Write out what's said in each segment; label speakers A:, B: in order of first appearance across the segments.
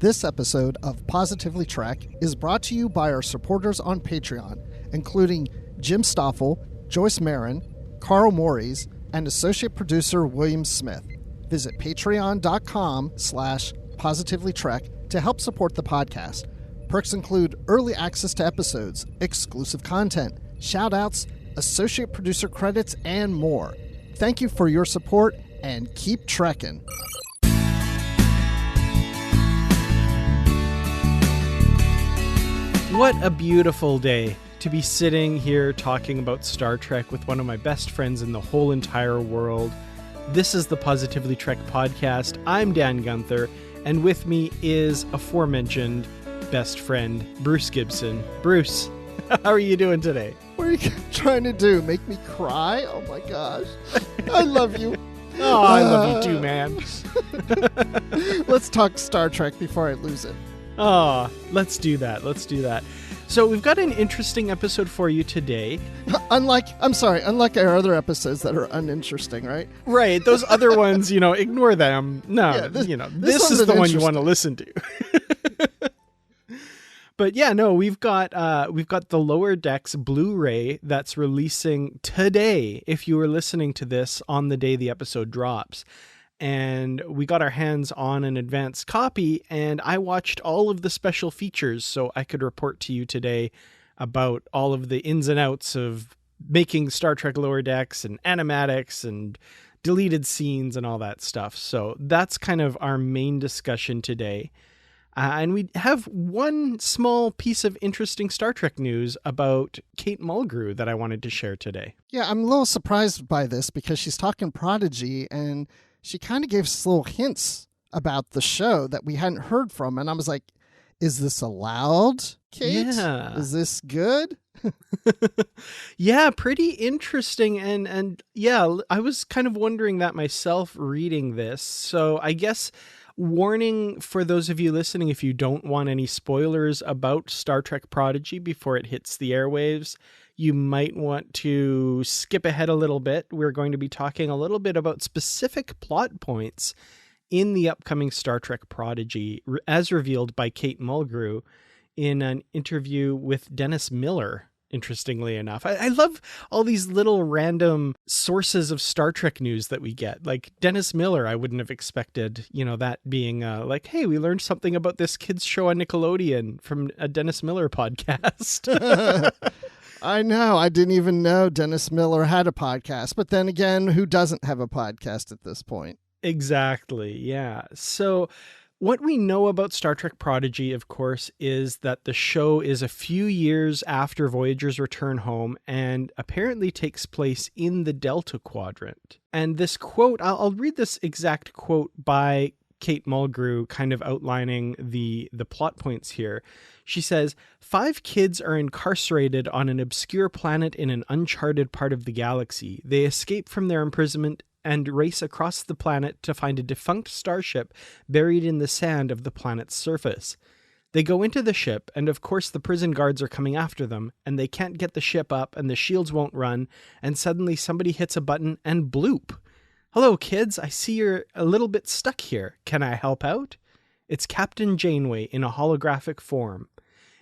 A: This episode of Positively Trek is brought to you by our supporters on Patreon, including Jim Stoffel, Joyce Marin, Carl Morris, and associate producer William Smith. Visit patreon.com/positivelytrek to help support the podcast. Perks include early access to episodes, exclusive content, shout-outs, associate producer credits, and more. Thank you for your support, and keep trekking.
B: What a beautiful day to be sitting here talking about Star Trek with one of my best friends in the whole entire world. This is the Positively Trek podcast. I'm Dan Gunther, and with me is aforementioned best friend, Bruce Gibson. Bruce, how are you doing today?
A: What are you trying to do? Make me cry? Oh my gosh. I love you.
B: Oh, I love you too, man.
A: Let's talk Star Trek before I lose it.
B: Oh, let's do that. So we've got an interesting episode for you today.
A: Unlike our other episodes that are uninteresting, right?
B: Right. Those other ones, ignore them. No, this is the one you want to listen to. But yeah, no, we've got the Lower Decks Blu-ray that's releasing today, if you were listening to this on the day the episode drops. And we got our hands on an advanced copy, and I watched all of the special features so I could report to you today about all of the ins and outs of making Star Trek Lower Decks and animatics and deleted scenes and all that stuff. So that's kind of our main discussion today. And we have one small piece of interesting Star Trek news about Kate Mulgrew that I wanted to share today.
A: Yeah, I'm a little surprised by this because she's talking Prodigy, and she kind of gave us little hints about the show that we hadn't heard from. And I was like, is this allowed, Kate?
B: Yeah.
A: Is this good?
B: Yeah, pretty interesting. And yeah, I was kind of wondering that myself reading this. So I guess warning for those of you listening, if you don't want any spoilers about Star Trek Prodigy before it hits the airwaves, you might want to skip ahead a little bit. We're going to be talking a little bit about specific plot points in the upcoming Star Trek Prodigy, as revealed by Kate Mulgrew in an interview with Dennis Miller, interestingly enough. I love all these little random sources of Star Trek news that we get. Like Dennis Miller, I wouldn't have expected, that being like, hey, we learned something about this kids show on Nickelodeon from a Dennis Miller podcast.
A: I know. I didn't even know Dennis Miller had a podcast. But then again, who doesn't have a podcast at this point?
B: Exactly. Yeah. So what we know about Star Trek Prodigy, of course, is that the show is a few years after Voyager's return home and apparently takes place in the Delta Quadrant. And this quote, I'll read this exact quote by Kate Mulgrew, kind of outlining the plot points here. She says, 5 kids are incarcerated on an obscure planet in an uncharted part of the galaxy. They escape from their imprisonment and race across the planet to find a defunct starship buried in the sand of the planet's surface. They go into the ship, and of course the prison guards are coming after them, and they can't get the ship up, and the shields won't run, and suddenly somebody hits a button, and bloop. Hello, kids, I see you're a little bit stuck here. Can I help out? It's Captain Janeway in a holographic form.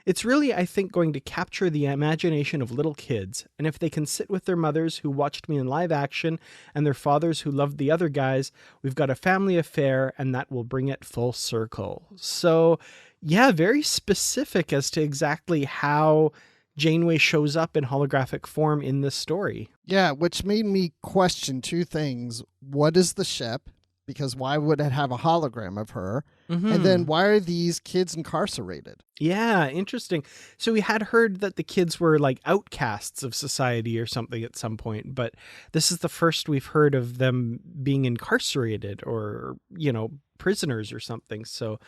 B: It's really, I think, going to capture the imagination of little kids, and if they can sit with their mothers who watched me in live action and their fathers who loved the other guys, we've got a family affair, and that will bring it full circle. So, yeah, very specific as to exactly how Janeway shows up in holographic form in this story.
A: Yeah, which made me question 2 things. What is the ship? Because why would it have a hologram of her? Mm-hmm. And then why are these kids incarcerated?
B: Yeah, interesting. So we had heard that the kids were like outcasts of society or something at some point, but this is the first we've heard of them being incarcerated or, prisoners or something. So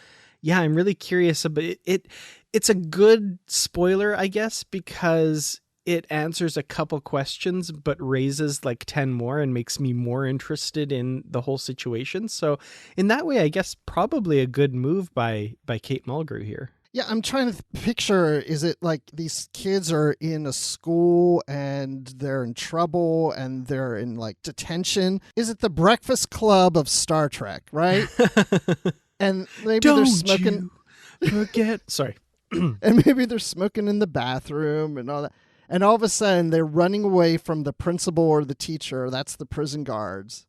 B: yeah, I'm really curious about it. It's a good spoiler, I guess, because it answers a couple questions, but raises like 10 more and makes me more interested in the whole situation. So in that way, I guess probably a good move by Kate Mulgrew here.
A: Yeah, I'm trying to picture, is it like these kids are in a school and they're in trouble and they're in like detention? Is it the Breakfast Club of Star Trek, right? And maybe they're smoking
B: Sorry.
A: And maybe they're smoking in the bathroom and all that. And all of a sudden, they're running away from the principal or the teacher. That's the prison guards.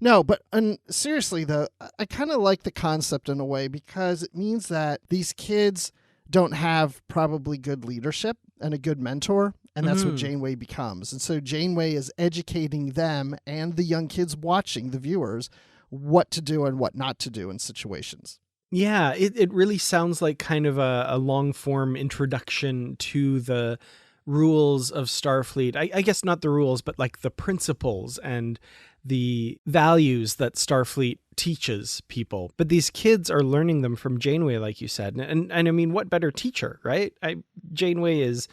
A: No, but seriously, though, I kind of like the concept in a way because it means that these kids don't have probably good leadership and a good mentor. And that's what Janeway becomes. And so Janeway is educating them and the young kids watching, the viewers, what to do and what not to do in situations.
B: Yeah, it really sounds like kind of a long-form introduction to the rules of Starfleet. I guess not the rules, but like the principles and the values that Starfleet teaches people. But these kids are learning them from Janeway, like you said. And I mean, what better teacher, right? Janeway is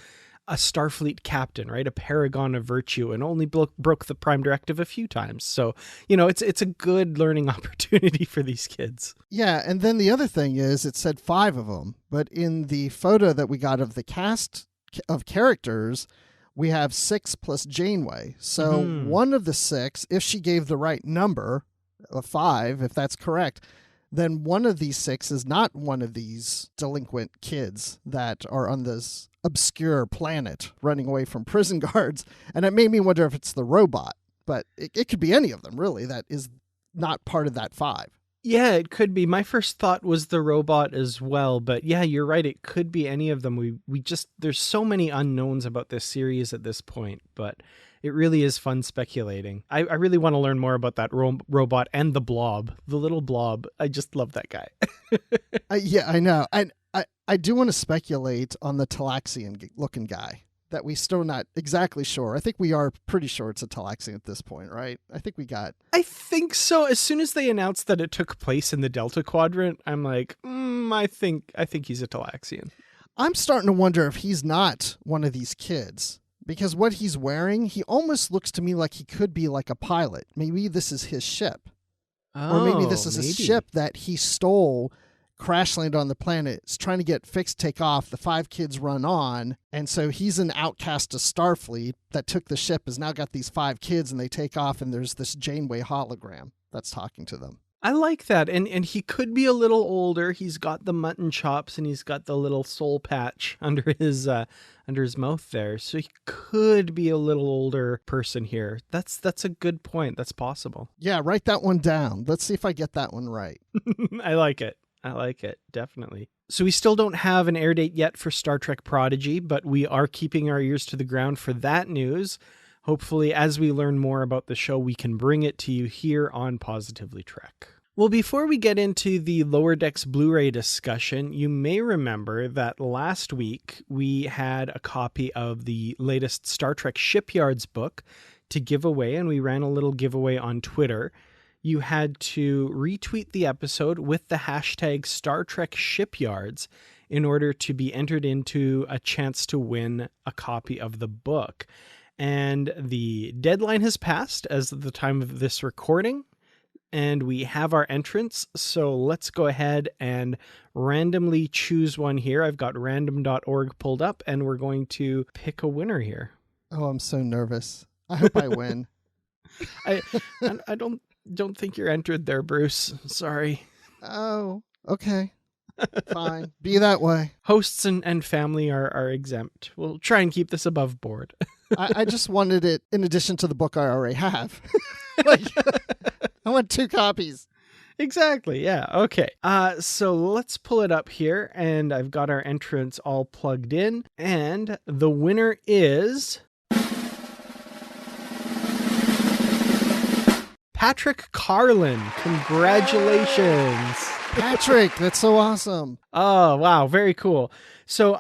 B: a Starfleet captain, right? A paragon of virtue, and only broke the Prime Directive a few times. So, it's a good learning opportunity for these kids.
A: Yeah, and then the other thing is it said 5 of them, but in the photo that we got of the cast of characters, we have 6 plus Janeway. So one of the 6, if she gave the right number of 5, if that's correct, then one of these 6 is not one of these delinquent kids that are on this obscure planet running away from prison guards. And it made me wonder if it's the robot, but it could be any of them, really, that is not part of that 5.
B: Yeah, it could be. My first thought was the robot as well, but yeah, you're right. It could be any of them. We just, there's so many unknowns about this series at this point, but it really is fun speculating. I really want to learn more about that robot and the blob, the little blob. I just love that guy.
A: Yeah, I know. And I do want to speculate on the Talaxian looking guy that we still not exactly sure. I think we are pretty sure it's a Talaxian at this point, right? I think
B: so. As soon as they announced that it took place in the Delta Quadrant, I'm like, I think he's a Talaxian.
A: I'm starting to wonder if he's not one of these kids, because what he's wearing, he almost looks to me like he could be like a pilot. Maybe this is his ship. Or maybe this is a ship that he stole, crash land on the planet, is trying to get fixed, take off. The 5 kids run on. And so he's an outcast of Starfleet that took the ship, has now got these 5 kids, and they take off, and there's this Janeway hologram that's talking to them.
B: I like that. And he could be a little older. He's got the mutton chops and he's got the little soul patch under his mouth there. So he could be a little older person here. That's a good point. That's possible.
A: Yeah, write that one down. Let's see if I get that one right.
B: I like it. Definitely. So we still don't have an air date yet for Star Trek Prodigy, but we are keeping our ears to the ground for that news. Hopefully, as we learn more about the show, we can bring it to you here on Positively Trek. Well, before we get into the Lower Decks Blu-ray discussion, you may remember that last week we had a copy of the latest Star Trek Shipyards book to give away, and we ran a little giveaway on Twitter. You had to retweet the episode with the hashtag Star Trek Shipyards in order to be entered into a chance to win a copy of the book. And the deadline has passed as of the time of this recording, and we have our entrants. So let's go ahead and randomly choose one here. I've got random.org pulled up, and we're going to pick a winner here.
A: Oh, I'm so nervous. I hope I win.
B: I don't think you're entered there, Bruce. Sorry.
A: Oh, okay. Fine. Be that way.
B: Hosts and family are exempt. We'll try and keep this above board.
A: I just wanted it in addition to the book I already have. I want 2 copies.
B: Exactly. Yeah. Okay. So let's pull it up here, and I've got our entrants all plugged in, and the winner is Patrick Carlin. Congratulations.
A: Patrick, that's so awesome.
B: Oh, wow. Very cool. So,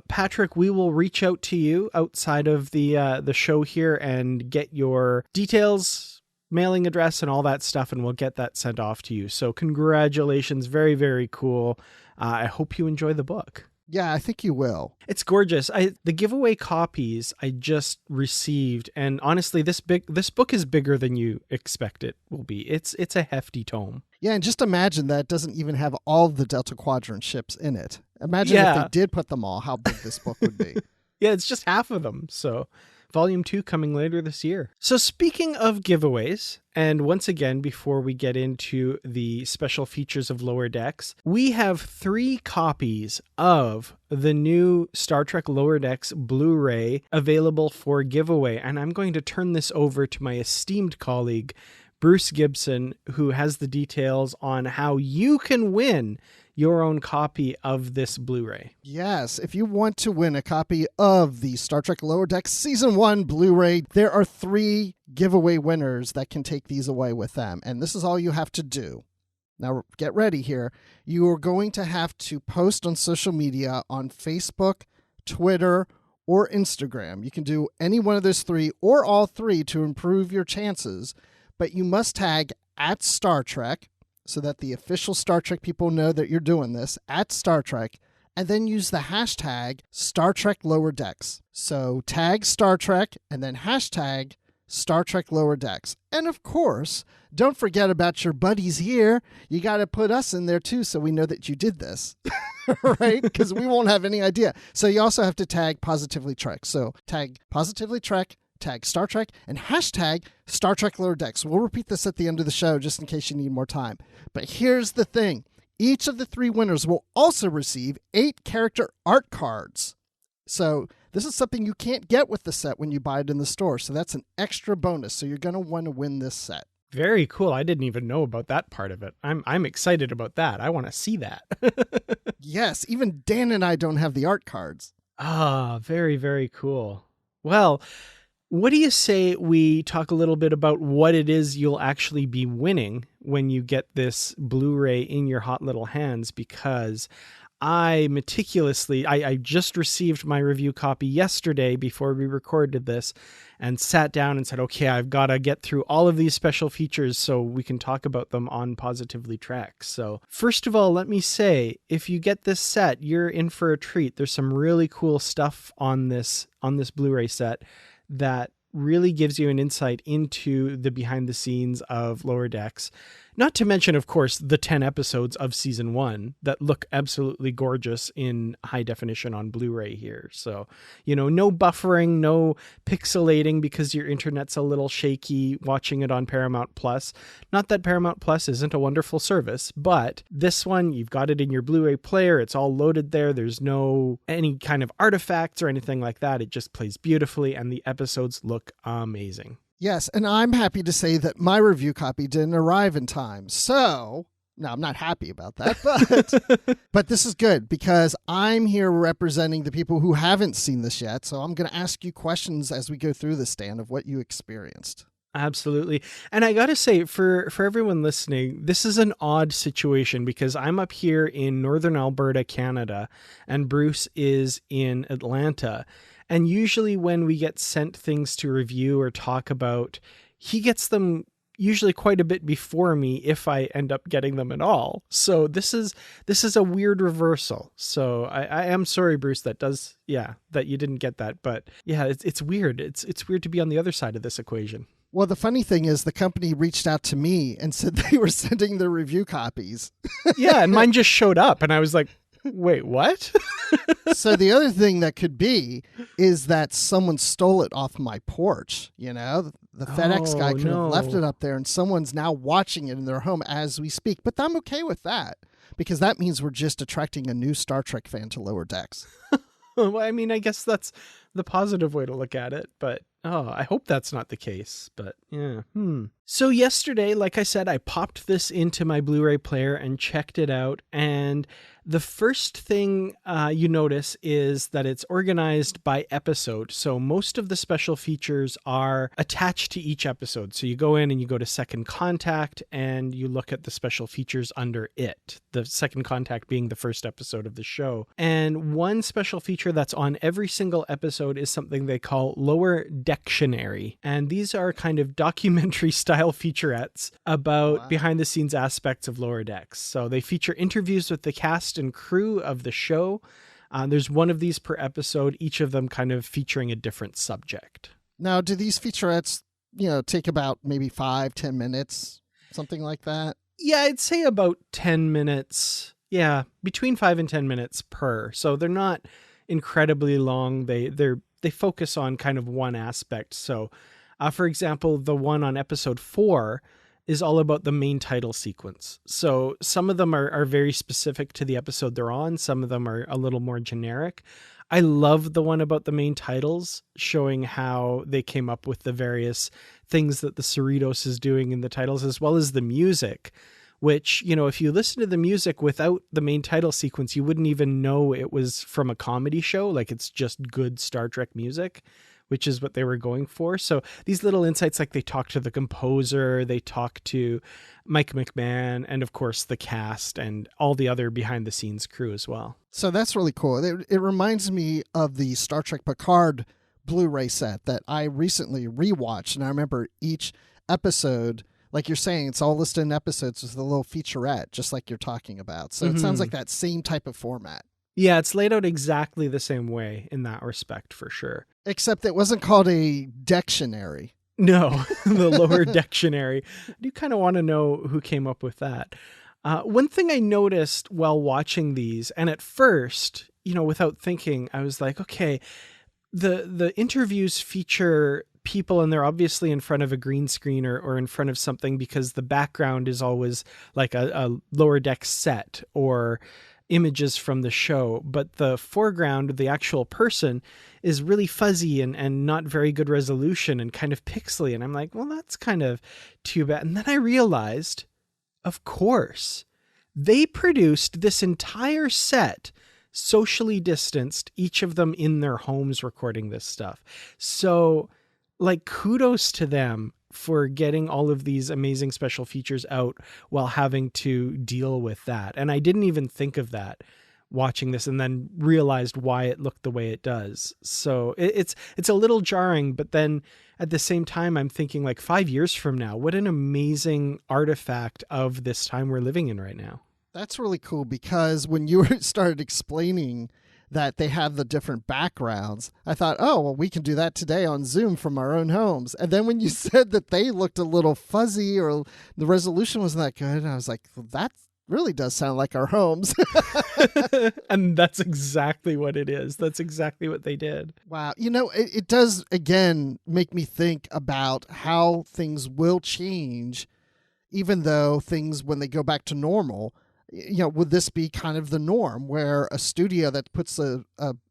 B: Patrick, we will reach out to you outside of the show here and get your details, mailing address, and all that stuff, and we'll get that sent off to you. So congratulations. Very, very cool. I hope you enjoy the book.
A: Yeah, I think you will.
B: It's gorgeous. The giveaway copies I just received, and honestly, this book is bigger than you expect it will be. It's a hefty tome.
A: Yeah, and just imagine that it doesn't even have all the Delta Quadrant ships in it. Imagine if they did put them all, how big this book would be.
B: Yeah, it's just half of them. So Volume 2 coming later this year. So speaking of giveaways, and once again, before we get into the special features of Lower Decks, we have 3 copies of the new Star Trek Lower Decks Blu-ray available for giveaway. And I'm going to turn this over to my esteemed colleague, Bruce Gibson, who has the details on how you can win your own copy of this Blu-ray.
A: Yes, if you want to win a copy of the Star Trek Lower Decks Season 1 Blu-ray, there are 3 giveaway winners that can take these away with them. And this is all you have to do. Now, get ready here. You are going to have to post on social media on Facebook, Twitter, or Instagram. You can do any one of those 3 or all 3 to improve your chances, but you must tag @StarTrek, so that the official Star Trek people know that you're doing this, @StarTrek, and then use the hashtag Star Trek Lower Decks. So tag Star Trek and then hashtag Star Trek Lower Decks. And of course, don't forget about your buddies here. You got to put us in there too so we know that you did this, right? Because we won't have any idea. So you also have to tag Positively Trek. So tag Positively Trek, tag Star Trek, and hashtag Star Trek Lower Decks. We'll repeat this at the end of the show just in case you need more time. But here's the thing. Each of the 3 winners will also receive 8 character art cards. So this is something you can't get with the set when you buy it in the store. So that's an extra bonus. So you're going to want to win this set.
B: Very cool. I didn't even know about that part of it. I'm excited about that. I want to see that.
A: Yes, even Dan and I don't have the art cards.
B: Ah, very, very cool. Well, what do you say we talk a little bit about what it is you'll actually be winning when you get this Blu-ray in your hot little hands? Because I just received my review copy yesterday before we recorded this and sat down and said, okay, I've got to get through all of these special features so we can talk about them on Positively Trek. So first of all, let me say, if you get this set, you're in for a treat. There's some really cool stuff on this Blu-ray set that really gives you an insight into the behind the scenes of Lower Decks. Not to mention, of course, the 10 episodes of season 1 that look absolutely gorgeous in high definition on Blu-ray here. So, no buffering, no pixelating because your internet's a little shaky watching it on Paramount Plus. Not that Paramount Plus isn't a wonderful service, but this one, you've got it in your Blu-ray player. It's all loaded there. There's no any kind of artifacts or anything like that. It just plays beautifully and the episodes look amazing.
A: Yes, and I'm happy to say that my review copy didn't arrive in time. So, no, I'm not happy about that, but this is good because I'm here representing the people who haven't seen this yet. So I'm going to ask you questions as we go through this, Dan, of what you experienced.
B: Absolutely. And I got to say, for everyone listening, this is an odd situation because I'm up here in northern Alberta, Canada, and Bruce is in Atlanta. And usually when we get sent things to review or talk about, he gets them usually quite a bit before me if I end up getting them at all. So this is a weird reversal. So I am sorry, Bruce, that you didn't get that. But yeah, it's weird. It's weird to be on the other side of this equation.
A: Well, the funny thing is the company reached out to me and said they were sending their review copies.
B: Yeah, and mine just showed up and I was like, wait, what?
A: So the other thing that could be is that someone stole it off my porch. The FedEx guy could have left it up there and someone's now watching it in their home as we speak. But I'm okay with that because that means we're just attracting a new Star Trek fan to Lower Decks.
B: Well, I mean, I guess that's the positive way to look at it, but I hope that's not the case, but yeah. So yesterday, like I said, I popped this into my Blu-ray player and checked it out, and the first thing you notice is that it's organized by episode. So most of the special features are attached to each episode. So you go in and you go to Second Contact and you look at the special features under it. The Second Contact being the first episode of the show. And one special feature that's on every single episode is something they call Lower Dectionary. And these are kind of documentary style featurettes about behind the scenes aspects of Lower Decks. So they feature interviews with the cast and crew of the show. There's one of these per episode, each of them kind of featuring a different subject.
A: Now, do these featurettes, take about maybe 5-10 minutes, something like that?
B: Yeah, I'd say about 10 minutes. Yeah, between 5 and 10 minutes per. So they're not incredibly long. They're they focus on kind of one aspect. So, for example, the one on episode 4 is all about the main title sequence. So some of them are very specific to the episode they're on. Some of them are a little more generic. I love the one about the main titles, showing how they came up with the various things that the Cerritos is doing in the titles, as well as the music, which, you know, if you listen to the music without the main title sequence, you wouldn't even know it was from a comedy show. Like, it's just good Star Trek music, which is what they were going for. So these little insights, like they talk to the composer, they talk to Mike McMahon, and of course the cast and all the other behind the scenes crew as well.
A: So that's really cool. It reminds me of the Star Trek Picard Blu-ray set that I recently rewatched. And I remember each episode, like you're saying, it's all listed in episodes with a little featurette, just like you're talking about. So it sounds like that same type of format.
B: Yeah, it's laid out exactly the same way in that respect, for sure.
A: Except it wasn't called a dictionary.
B: No, the lower dictionary. I do kind of want to know who came up with that. One thing I noticed while watching these, and at first, you know, without thinking, I was like, okay, the interviews feature people and they're obviously in front of a green screen or in front of something, because the background is always like a lower deck set or images from the show, but the foreground, the actual person, is really fuzzy and not very good resolution and kind of pixely. And I'm like, well, that's kind of too bad. And then I realized, of course, they produced this entire set socially distanced, each of them in their homes recording this stuff. So, like, kudos to them for getting all of these amazing special features out while having to deal with that. And I didn't even think of that watching this, and then realized why it looked the way it does. So it's a little jarring, but then at the same time, I'm thinking, like, 5 years from now, what an amazing artifact of this time we're living in right now.
A: That's really cool, because when you started explaining that they have the different backgrounds, I thought, oh, well, we can do that today on Zoom from our own homes. And then when you said that they looked a little fuzzy or the resolution wasn't that good, I was like, well, that really does sound like our homes.
B: And that's exactly what it is. That's exactly what they did.
A: Wow. You know, it does, again, make me think about how things will change, even though things, when they go back to normal, you know, would this be kind of the norm where a studio that puts a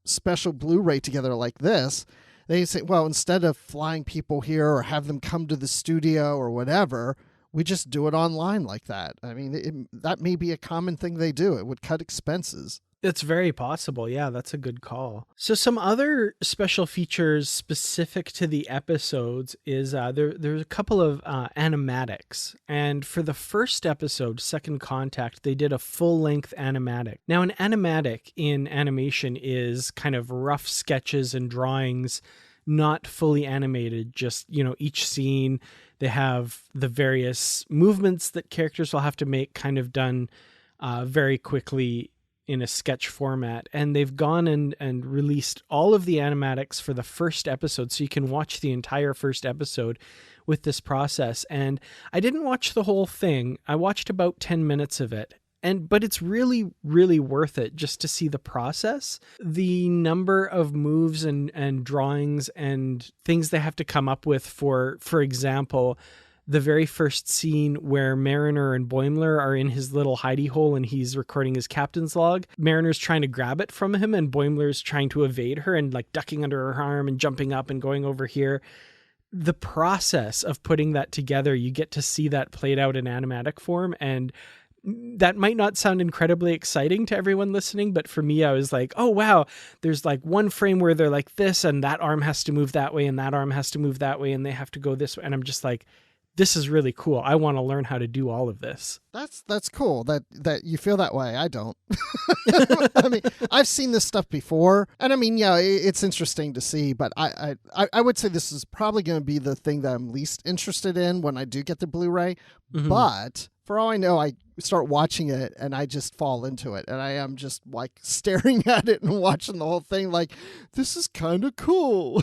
A: special Blu-ray together like this, they say, well, instead of flying people here or have them come to the studio or whatever, we just do it online like that. I mean, that may be a common thing they do. It would cut expenses.
B: It's very possible. Yeah, that's a good call. So some other special features specific to the episodes is there's a couple of animatics. And for the first episode, Second Contact, they did a full-length animatic. Now, an animatic in animation is kind of rough sketches and drawings, not fully animated, just, you know, each scene, they have the various movements that characters will have to make kind of done very quickly in a sketch format. And they've gone and released all of the animatics for the first episode, so you can watch the entire first episode with this process. And I didn't watch the whole thing. I watched about 10 minutes of it. But it's really, really worth it just to see the process. The number of moves and drawings and things they have to come up with for example, the very first scene where Mariner and Boimler are in his little hidey hole and he's recording his captain's log. Mariner's trying to grab it from him and Boimler's trying to evade her and, like, ducking under her arm and jumping up and going over here. The process of putting that together, you get to see that played out in animatic form, and that might not sound incredibly exciting to everyone listening, but for me, I was like, oh, wow, there's like one frame where they're like this, and that arm has to move that way, and that arm has to move that way, and they have to go this way. And I'm just like, this is really cool. I want to learn how to do all of this.
A: That's cool that you feel that way. I don't. I mean, I've seen this stuff before, and I mean, yeah, it's interesting to see, but I would say this is probably going to be the thing that I'm least interested in when I do get the Blu-ray. Mm-hmm. But for all I know, I start watching it and I just fall into it, and I am just like staring at it and watching the whole thing like, this is kind of cool.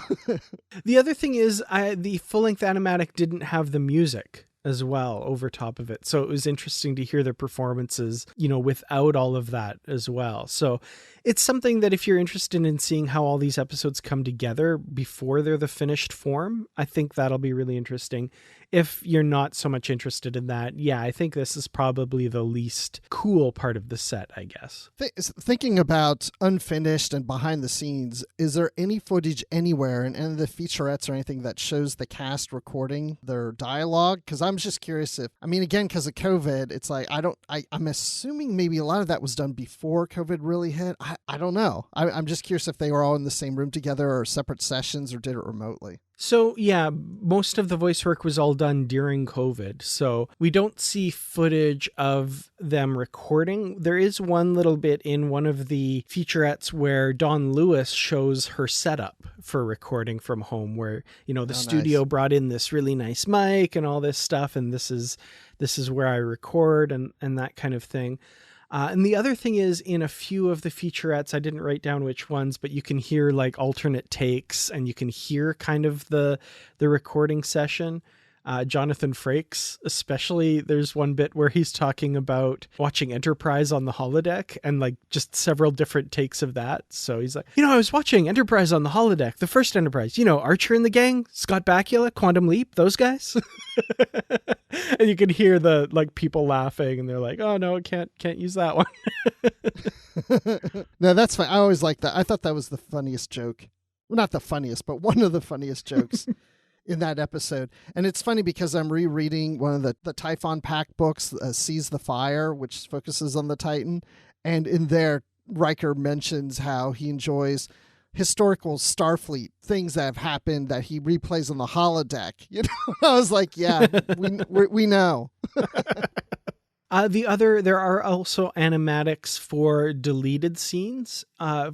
B: The other thing is the full-length animatic didn't have the music. as well over top of it. So it was interesting to hear their performances, without all of that as well. So it's something that if you're interested in seeing how all these episodes come together before they're the finished form, I think that'll be really interesting. If you're not so much interested in that, I think this is probably the least cool part of the set, I guess.
A: Thinking about unfinished and behind the scenes, is there any footage anywhere in any of the featurettes or anything that shows the cast recording their dialogue? Because I'm just curious again, because of COVID, it's like, I'm assuming maybe a lot of that was done before COVID really hit. I don't know. I'm just curious if they were all in the same room together or separate sessions or did it remotely.
B: So most of the voice work was all done during COVID. So we don't see footage of them recording. There is one little bit in one of the featurettes where Dawn Lewis shows her setup for recording from home, where, the studio brought in this really nice mic and all this stuff. And this is where I record and that kind of thing. And the other thing is, in a few of the featurettes, I didn't write down which ones, but you can hear like alternate takes and you can hear kind of the recording session. Jonathan Frakes, especially, there's one bit where he's talking about watching Enterprise on the holodeck and like just several different takes of that. So he's like, I was watching Enterprise on the holodeck, the first Enterprise, Archer and the gang, Scott Bakula, Quantum Leap, those guys. And you can hear the like people laughing and they're like, oh no, can't use that one.
A: No, that's fine. I always like that. I thought that was the funniest joke. Well, not the funniest, but one of the funniest jokes in that episode. And it's funny because I'm rereading one of the Typhon Pack books, Seize the Fire, which focuses on the Titan. And in there, Riker mentions how he enjoys historical Starfleet things that have happened that he replays on the holodeck. I was like, yeah, we know.
B: There are also animatics for deleted scenes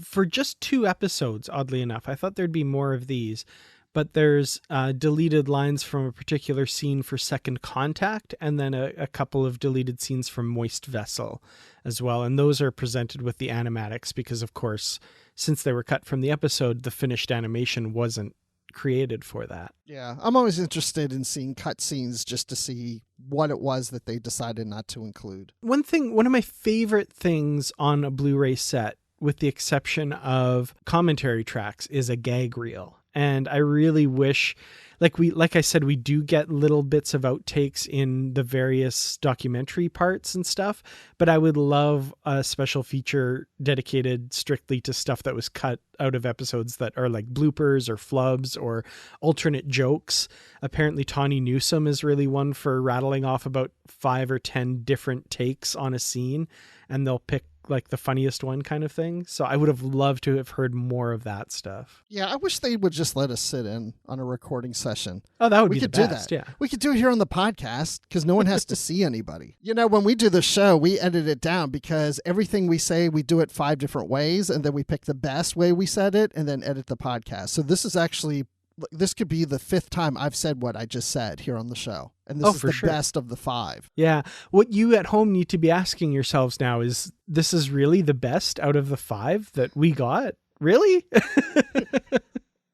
B: for just 2 episodes, oddly enough. I thought there'd be more of these, but there's deleted lines from a particular scene for Second Contact, and then a couple of deleted scenes from Moist Vessel as well. And those are presented with the animatics because, of course, since they were cut from the episode, the finished animation wasn't created for that.
A: Yeah, I'm always interested in seeing cutscenes just to see what it was that they decided not to include.
B: One of my favorite things on a Blu-ray set, with the exception of commentary tracks, is a gag reel. And I really wish, like I said, we do get little bits of outtakes in the various documentary parts and stuff, but I would love a special feature dedicated strictly to stuff that was cut out of episodes that are like bloopers or flubs or alternate jokes. Apparently Tawny Newsome is really one for rattling off about 5 or 10 different takes on a scene, and they'll pick like the funniest one kind of thing. So I would have loved to have heard more of that stuff.
A: Yeah, I wish they would just let us sit in on a recording session.
B: Oh, that would be the best. Yeah,
A: we could do it here on the podcast because no one has to see anybody. When we do the show, we edit it down because everything we say, we do it 5 different ways, and then we pick the best way we said it and then edit the podcast. So this could be the 5th time I've said what I just said here on the show. And this is the best of the 5.
B: Yeah. What you at home need to be asking yourselves now is, this is really the best out of the 5 that we got? Really?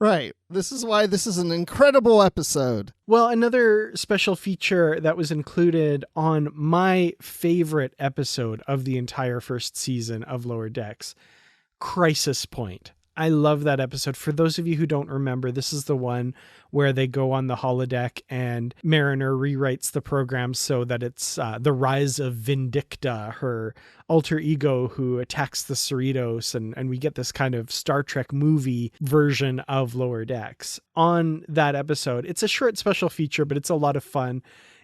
A: Right. This is why this is an incredible episode.
B: Well, another special feature that was included on my favorite episode of the entire first season of Lower Decks, Crisis Point. I love that episode. For those of you who don't remember, this is the one where they go on the holodeck and Mariner rewrites the program so that it's the rise of Vindicta, her alter ego who attacks the Cerritos, and we get this kind of Star Trek movie version of Lower Decks. On that episode, it's a short special feature, but it's a lot of fun,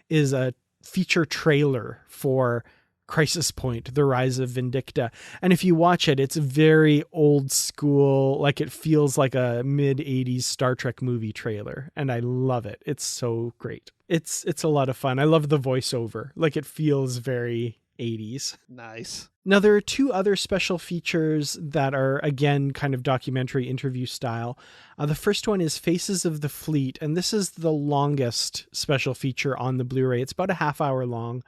B: is a feature trailer for Crisis Point, The Rise of Vindicta. And if you watch it, it's very old school, like it feels like a mid-80s Star Trek movie trailer. And I love it. It's so great. It's a lot of fun. I love the voiceover. Like it feels very 80s.
A: Nice.
B: Now, there are 2 other special features that are, again, kind of documentary interview style. The first one is Faces of the Fleet, and this is the longest special feature on the Blu-ray. It's about a half hour long.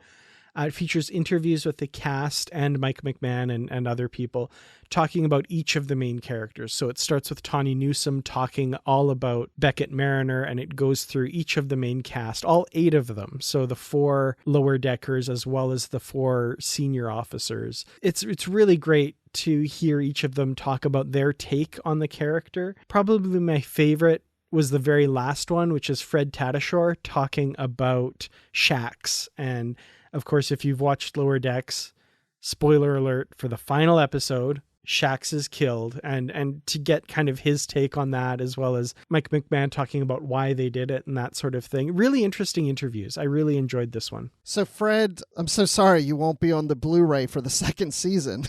B: It features interviews with the cast and Mike McMahon and other people talking about each of the main characters. So it starts with Tawny Newsome talking all about Beckett Mariner, and it goes through each of the main cast, all 8 of them. So the 4 lower deckers as well as the 4 senior officers. It's really great to hear each of them talk about their take on the character. Probably my favorite was the very last one, which is Fred Tatasciore talking about Shax. And of course, if you've watched Lower Decks, spoiler alert for the final episode, Shax is killed, and to get kind of his take on that, as well as Mike McMahon talking about why they did it and that sort of thing. Really interesting interviews. I really enjoyed this one.
A: So Fred, I'm so sorry you won't be on the Blu-ray for the second season.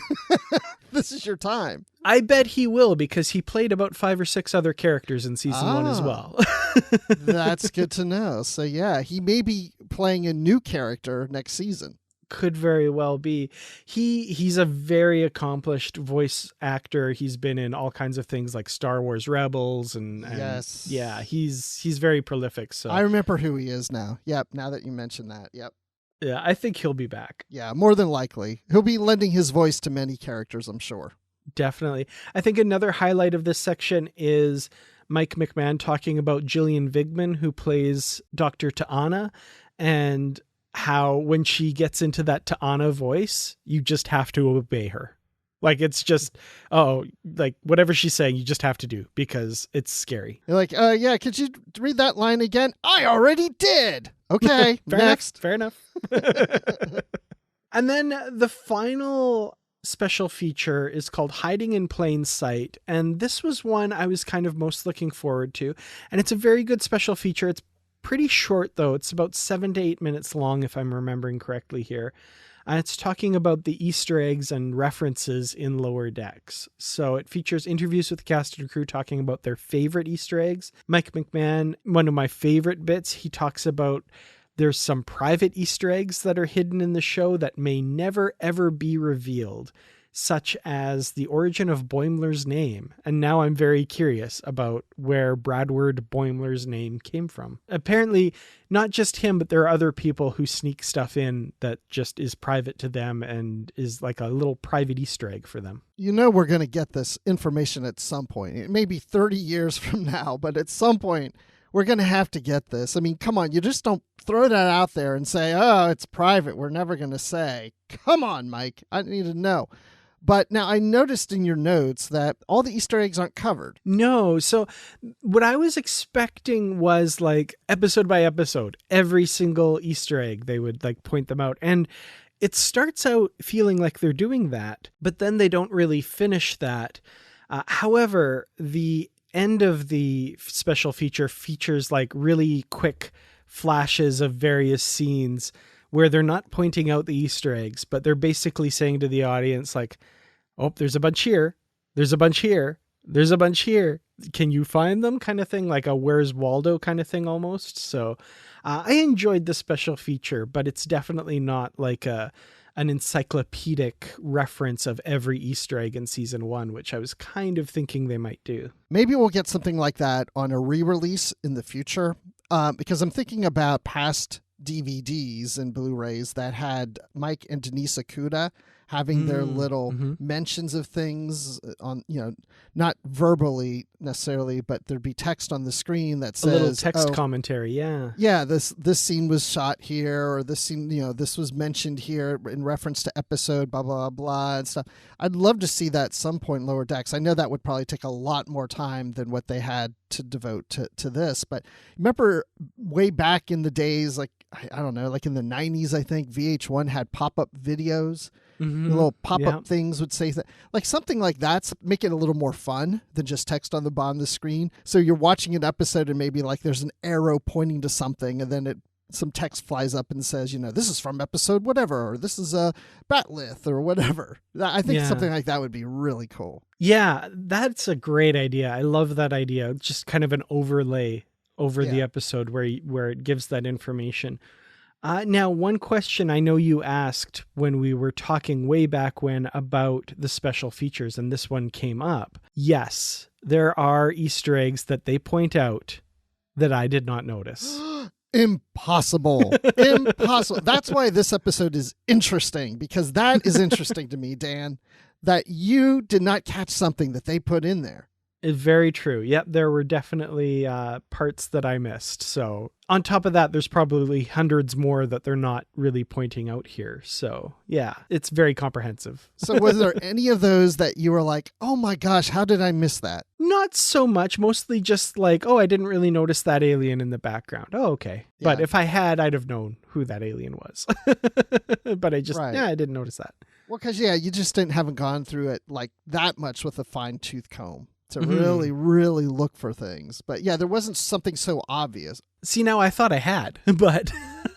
A: This is your time.
B: I bet he will, because he played about 5 or 6 other characters in season 1 as well.
A: That's good to know. So yeah, he may be playing a new character next season.
B: Could very well be. He's a very accomplished voice actor. He's been in all kinds of things like Star Wars Rebels and
A: yes.
B: Yeah, he's very prolific. So
A: I remember who he is now. Yep, now that you mention that. Yep.
B: Yeah, I think he'll be back.
A: Yeah, more than likely. He'll be lending his voice to many characters, I'm sure.
B: Definitely. I think another highlight of this section is Mike McMahon talking about Gillian Vigman, who plays Dr. T'Ana, and how when she gets into that T'Ana voice, you just have to obey her. Like, it's just, like whatever she's saying, you just have to do because it's scary.
A: You're like, yeah, could you read that line again? I already did. Okay, next.
B: Fair enough. And then the final special feature is called Hiding in Plain Sight. And this was one I was kind of most looking forward to. And it's a very good special feature. It's pretty short, though. It's about 7 to 8 minutes long, if I'm remembering correctly here. It's talking about the Easter eggs and references in Lower Decks. So it features interviews with the cast and crew talking about their favorite Easter eggs. Mike McMahon, one of my favorite bits, he talks about there's some private Easter eggs that are hidden in the show that may never, ever be revealed, such as the origin of Boimler's name. And now I'm very curious about where Bradward Boimler's name came from. Apparently, not just him, but there are other people who sneak stuff in that just is private to them and is like a little private Easter egg for them.
A: You know we're going to get this information at some point. It may be 30 years from now, but at some point we're going to have to get this. I mean, come on, you just don't throw that out there and say, oh, it's private, we're never going to say. Come on, Mike, I need to know. But now I noticed in your notes that all the Easter eggs aren't covered.
B: No. So what I was expecting was like episode by episode, every single Easter egg, they would like point them out. And it starts out feeling like they're doing that, but then they don't really finish that. However, the end of the special feature features like really quick flashes of various scenes where they're not pointing out the Easter eggs, but they're basically saying to the audience, like, oh, there's a bunch here. There's a bunch here. There's a bunch here. Can you find them? Kind of thing, like a Where's Waldo kind of thing almost. So I enjoyed the special feature, but it's definitely not like an encyclopedic reference of every Easter egg in season 1, which I was kind of thinking they might do.
A: Maybe we'll get something like that on a re-release in the future, because I'm thinking about past DVDs and Blu-rays that had Mike and Denise Okuda having their little mentions of things on, not verbally necessarily, but there'd be text on the screen that says
B: a little text commentary.
A: Yeah, this scene was shot here, or this scene, this was mentioned here in reference to episode blah blah blah and stuff. I'd love to see that at some point in Lower Decks. I know that would probably take a lot more time than what they had to devote to this, but remember way back in the days, like I don't know, like in the 90s, I think VH1 had pop-up videos. Little pop-up things would say that, like something like that, make it a little more fun than just text on the bottom of the screen. So you're watching an episode and maybe like there's an arrow pointing to something, and then some text flies up and says, this is from episode whatever, or this is a Batlith or whatever. I think something like that would be really cool.
B: Yeah, that's a great idea. I love that idea. Just kind of an overlay over the episode where it gives that information. Now, one question I know you asked when we were talking way back when about the special features, and this one came up. Yes, there are Easter eggs that they point out that I did not notice.
A: Impossible. Impossible. That's why this episode is interesting, because that is interesting to me, Dan, that you did not catch something that they put in there.
B: Very true. Yep, there were definitely parts that I missed. So on top of that, there's probably hundreds more that they're not really pointing out here. So yeah, it's very comprehensive.
A: So was there any of those that you were like, oh my gosh, how did I miss that?
B: Not so much. Mostly just like, oh, I didn't really notice that alien in the background. Oh, okay. Yeah. But if I had, I'd have known who that alien was. But I just, I didn't notice that.
A: Well, because, you just haven't gone through it like that much with a fine-tooth comb to really, really look for things. But yeah, there wasn't something so obvious.
B: See, now I thought I had, but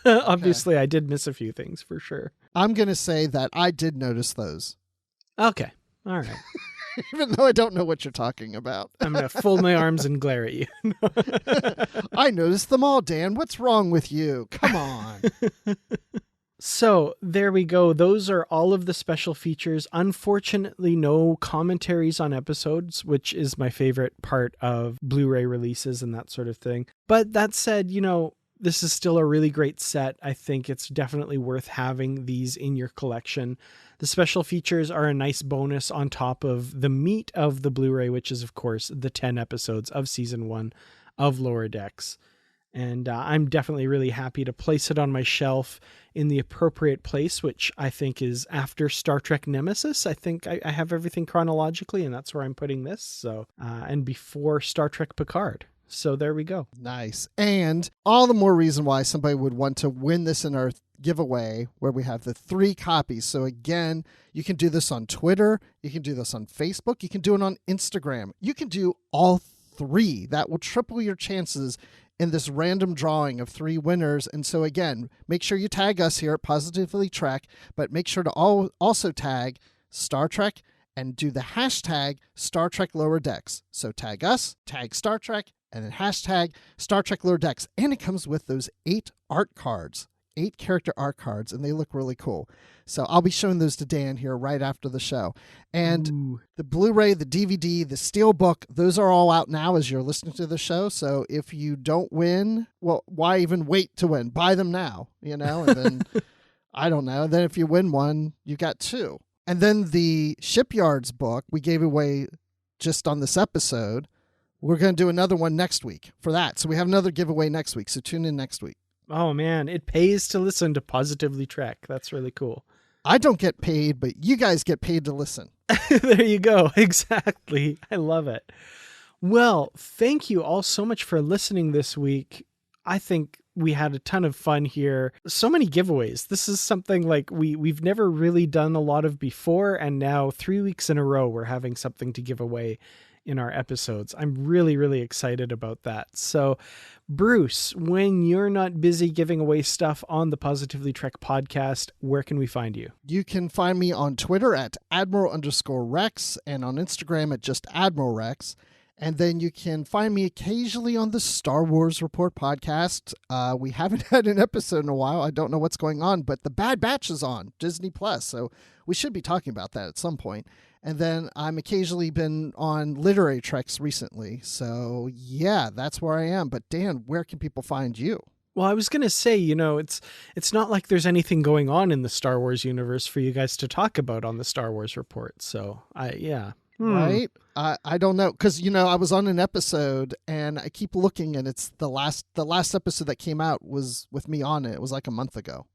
B: obviously I did miss a few things for sure.
A: I'm going to say that I did notice those.
B: Okay. All right.
A: Even though I don't know what you're talking about.
B: I'm going to fold my arms and glare at you.
A: I noticed them all, Dan. What's wrong with you? Come on.
B: So there we go. Those are all of the special features. Unfortunately, no commentaries on episodes, which is my favorite part of Blu-ray releases and that sort of thing. But that said, this is still a really great set. I think it's definitely worth having these in your collection. The special features are a nice bonus on top of the meat of the Blu-ray, which is, of course, the 10 episodes of season 1 of Lower Decks. And I'm definitely really happy to place it on my shelf in the appropriate place, which I think is after Star Trek Nemesis. I think I have everything chronologically, and that's where I'm putting this. So, and before Star Trek Picard. So there we go.
A: Nice. And all the more reason why somebody would want to win this in our giveaway, where we have the 3 copies. So again, you can do this on Twitter. You can do this on Facebook. You can do it on Instagram. You can do all 3. That will triple your chances in this random drawing of 3 winners. And so again, make sure you tag us here at Positively Trek, but make sure to also tag Star Trek and do the hashtag Star Trek Lower Decks. So tag us, tag Star Trek, and then hashtag Star Trek Lower Decks. And it comes with those 8 art cards, 8 character art cards, and they look really cool. So I'll be showing those to Dan here right after the show. And the Blu-ray, the DVD, the Steelbook, those are all out now as you're listening to the show. So if you don't win, well, why even wait to win? Buy them now, and then, I don't know. Then if you win one, you got 2. And then the Shipyards book we gave away just on this episode. We're going to do another one next week for that. So we have another giveaway next week. So tune in next week.
B: Oh, man, it pays to listen to Positively Trek. That's really cool.
A: I don't get paid, but you guys get paid to listen.
B: There you go. Exactly. I love it. Well, thank you all so much for listening this week. I think we had a ton of fun here. So many giveaways. This is something like we've never really done a lot of before, and now 3 weeks in a row we're having something to give away in our episodes. I'm really, really excited about that. So, Bruce, when you're not busy giving away stuff on the Positively Trek podcast, where can we find you?
A: You can find me on Twitter at Admiral_Rex and on Instagram at just Admiral Rex. And then you can find me occasionally on the Star Wars Report podcast. We haven't had an episode in a while. I don't know what's going on, but The Bad Batch is on Disney Plus, so we should be talking about that at some point. And then I'm occasionally been on Literary Treks recently. So yeah, that's where I am. But Dan, where can people find you?
B: Well, I was going to say, it's not like there's anything going on in the Star Wars universe for you guys to talk about on the Star Wars Report. So
A: Right? I don't know. Because, I was on an episode and I keep looking and it's the last episode that came out was with me on it. It was like a month ago.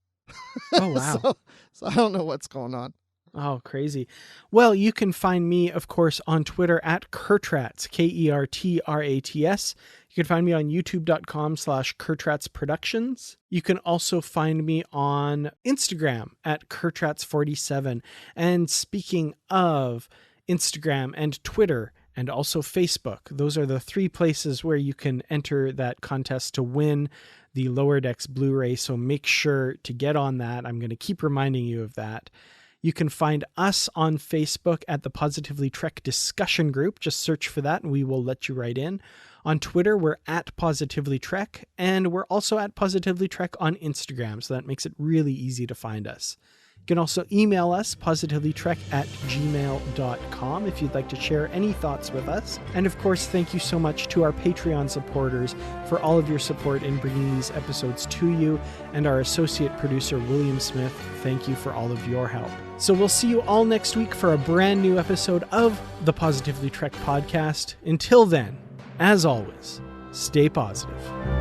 B: Oh, wow.
A: so I don't know what's going on.
B: Oh, crazy. Well, you can find me, of course, on Twitter at Kertrats, Kertrats. You can find me on youtube.com/Kertrats Productions. You can also find me on Instagram at Kertrats47. And speaking of Instagram and Twitter and also Facebook, those are the 3 places where you can enter that contest to win the Lower Decks Blu-ray. So make sure to get on that. I'm going to keep reminding you of that. You can find us on Facebook at the Positively Trek discussion group. Just search for that and we will let you right in. On Twitter, we're at Positively Trek, and we're also at Positively Trek on Instagram, so that makes it really easy to find us. You can also email us, positivelytrek@gmail.com, if you'd like to share any thoughts with us. And of course, thank you so much to our Patreon supporters for all of your support in bringing these episodes to you, and our associate producer, William Smith. Thank you for all of your help. So we'll see you all next week for a brand new episode of the Positively Trek podcast. Until then, as always, stay positive.